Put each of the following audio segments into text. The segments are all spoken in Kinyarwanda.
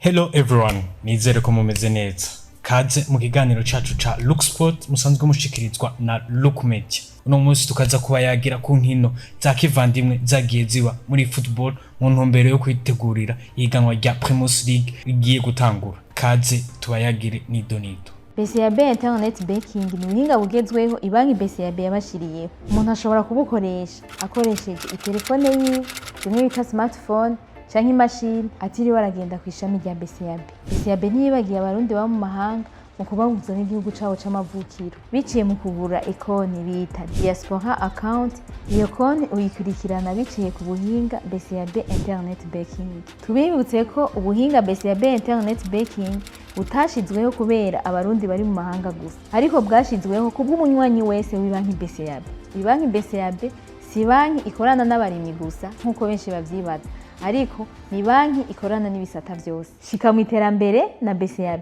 Hello everyone, nizere ko mumeze neza. Kaze mu kiganiro cacu ca Look Sport musanzwe mushikirizwa na Look Media. Uno munsi tukaza kuba yagira ku nkino za kivandimwe zagiye ziba muri football mu ntumbero yo kwitegurira ihiganwa rya Primus League rigiye gutangura. Kaze tubayagire ni donito. BCAB internet banking ni ubuhinga bugezweho ibanki BCAB yabashiriyeho. Umuntu ashobora kubukoresha akoresheje itelefone yiwe, bimwe bita smartphone canke imashini atiriwe aragenda kwishami rya BCAB. BCAB ntiyibagiye abarundi baba mu mahanga mu kubahuza n'igihugu cabo c'amavukiro biciye mu kugura ekoni bita diaspora account. Iyo konti uyikurikirana biciye ku buhinga BCAB internet banking. Tubibutse ko ubuhinga BCAB internet banking utashizweho kubera abarundi bari mu mahanga gusa, ariko bwashizweho kubw'umunywanyi wese w'ibanki BCAB. Ibanki BCAB si banki ikorana n'abarimyi gusa nkuko benshi bavyibaza, ariko ni banki ikorana n'ibisata vyose. Shika mu iterambere na BCAB.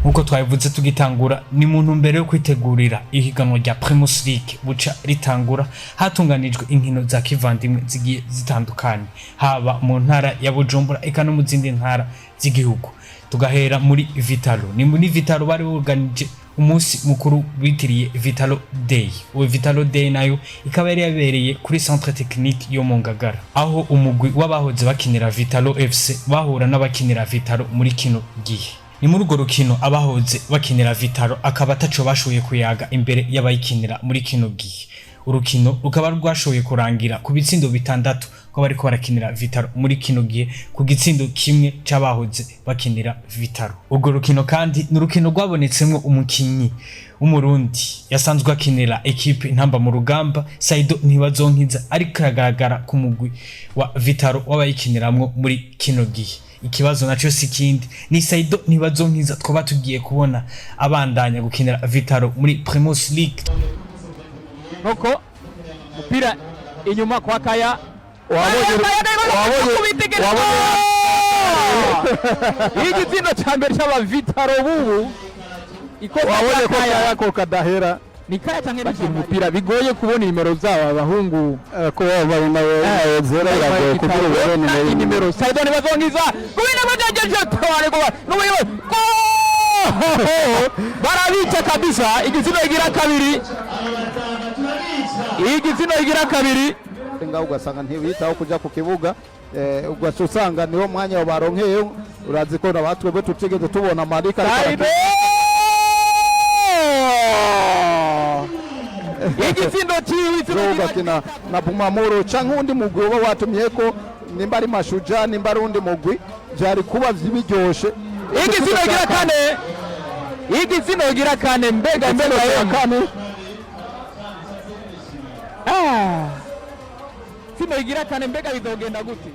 Nkuko twabivuze tugitangura ni mu ntumbero yo kwitegurira ihiganwa rya Primus League buca ritangura, hatunganijwe inkino za kivandimwe zigiye zitandukanye haba mu ntara ya Bujumbura eka no mu zindi ntara z'igihugu. Tugahera muri Vitalo. Ni muri Vitalo bari organije umunsi mukuru bitiriye Vitalo Day. Uwo Vitalo Day nayo ikaba yari yabereye kuri Centre Technique yo mu Ngagara, aho umugwi w'abahoze bakinira Vitalo FC bahura n'abakinira Vitalo muri kino gihe. Ni muri urwo rukino abahoze bakinira Vitalo akaba ataco bashoboye kuyaga imbere y'abayikinira muri kino gihe. Urukino rukaba rwashoboye kurangira ku bitsindo bitandatu ko bariko barakinira Vitalo muri kino gihe ku gitsindo kimwe c'abahoze bakinira Vitalo. Urwo rukino kandi ni urukino rwabonetsemwo umukinyi w'umurundi yasanzwe akinira equipe intamba mu rugamba Saido NTIBAZONKIZA, ariko aragaragara ku mugwi wa Vitalo w'abayikiniramwo muri kino gihe. Ikibazo naco sikindi ni Saido NTIBAZONKIZA twoba tugiye kubona abandanya gukinira Vitalo muri Primus League. Noko mupira inyuma kwa Kaya wabonye igitsina ca mbere c'aba Vitalo bubu iko wabonye ko Kaya ko kadahera ni Kaya canke ni umupira bigoye kubona nimero zabo abahungu ko baba nawe zera iragoye kubura nimero Saido NTIBAZONKIZA kubina bajaje tware ko n'ubuye barabica kabisa. Igitsina igira kabiri, igitsina igira kabiri ngaho ugasanga ntibitaho kuja ku kibuga, ugasanga niho mwanya wa baronkeye. Urazi ko nabatwebwe tutigeze tubona marika igitsindo ciwe kina na Bumamuro canke undi mugwi wo watumye ko nimba ari Mashuja nimba ari undi mugwi byari kuba vyibiryoshe. Igitsina igira kane, igitsina igira kane mbega ya kane. Sino igira kane mbega bizogenda gute?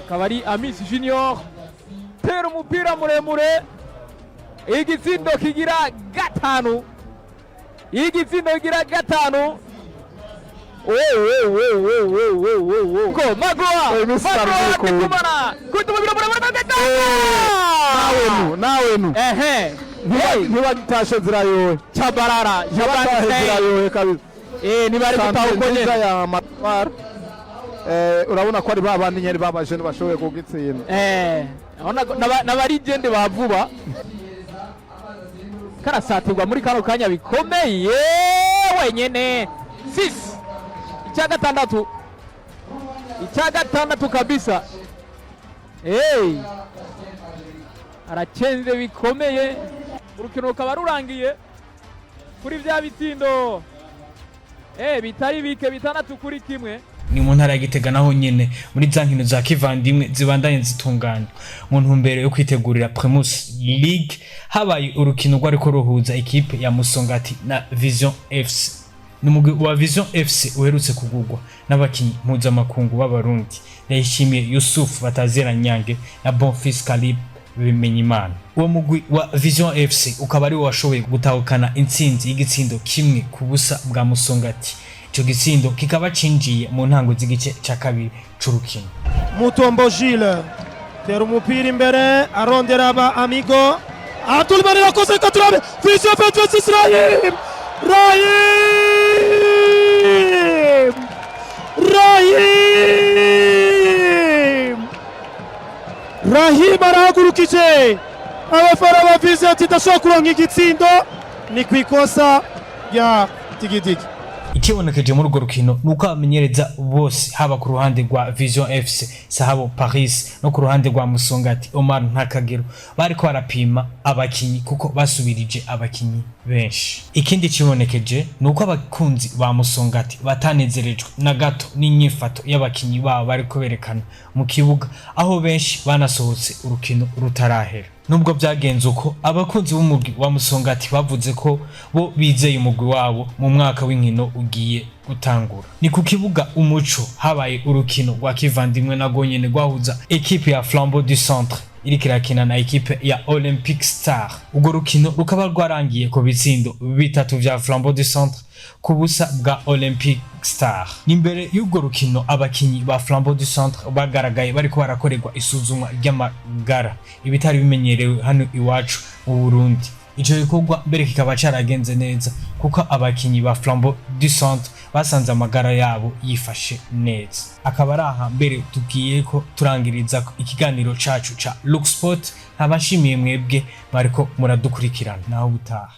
Akaba ari Amis Junior tera umupira muremure. Igitsindo kigira gatanu, igitsindo kigira gatanu. Ko magwa kumana kutumubira muremure nawe nu ntibagitashe nzira yowe Chabarara nzira yowe kabisa. Nibari gutawukoneza ya matwara. Urabona ko ari babandi nyeri babaje bashoboye kugitsinda. Nabari gende bavuba karasatirwa muri kano kanya bikomeye wenyene. 6 icya gatandatu kabisa. Aracenze bikomeye. Urukino rukaba rurangiye kuri vya bitindo bitari bike bitandatu kuri kimwe. Ni mu ntara ya Gitega naho nyene muri za nkino za kivandimwe zibandanye zitunganywa mu ntumbero yo kwitegurira Primus League. Habaye urukino rwariko ruhuza equipe ya Musongati na Vision FC. Numugwi wa Vision FC uherutse kugurwa n'abakinyi mpuzamakungu b'abarundi Ndayishimiye Yusuf batazera NYANGE na Bonfils Kalib Bimenyimana. Uwo mugwi wa Vision FC ukaba ari washoboye gutahukana intsinzi y'igitsindo kimwe ku busa bwa Musongati. Ico gitsindo kikaba cinjiye mu ntango z'igice ca kabiri c'urukino. Mutombo Gilles tera umupira imbere arondera aba Amigo atulmanira koze katurabe Vision FC Israel Rahim Rahim arahagurukije abafana ba Vision idashobora kuronka igitsindo ni kwikosa rya Tigitigi. Ikibonekeje muri urwo rukino nuko abamenyereza bose haba ku ruhande rwa Vision FC Sahabo Paris no ku ruhande rwa Musongati Omar Ntakagero bariko barapima abakinyi kuko basubirije abakinyi benshi. Ikindi kibonekeje nuko abakunzi ba Musongati batanezerejwe na gato n'inyifato y'abakinyi babo bariko berekana mu kibuga aho benshi banasohotse urukino rutarahera. Nubwo byagenze uko abakunzi b'umugwi wa Musongati bavuze ko bo bizeye umugwi wabo mu mwaka w'inkino ugiye gutangura. Ni ku kibuga Umuco habaye urukino rwa kivandimwe na gonyene rwahuza equipe ya Flambeau du Centre iriko irakina na equipe ya Olympic Star. Urwo rukino rukaba rwarangiye ku bitsindo bitatu vya Flambeau du Centre ku busa bwa Olympic Star. Nimbere y'urwo rukino abakinyi ba Flambeau du Centre bagaragaye bariko barakorerwa isuzumwa ry'amagara ibitari bimenyerewe hano iwacu mu Burundi. Ico gikorwa mbere kikaba caragenze neza kuko abakinyi ba Flambeau du Centre basanze amagara yabo yifashe neza. Akaba araha mbere tugiye ko turangiriza ikiganiro cacu ca Look Sport. Ntabashimiye mwebwe bariko muradukurikirana naho butaha.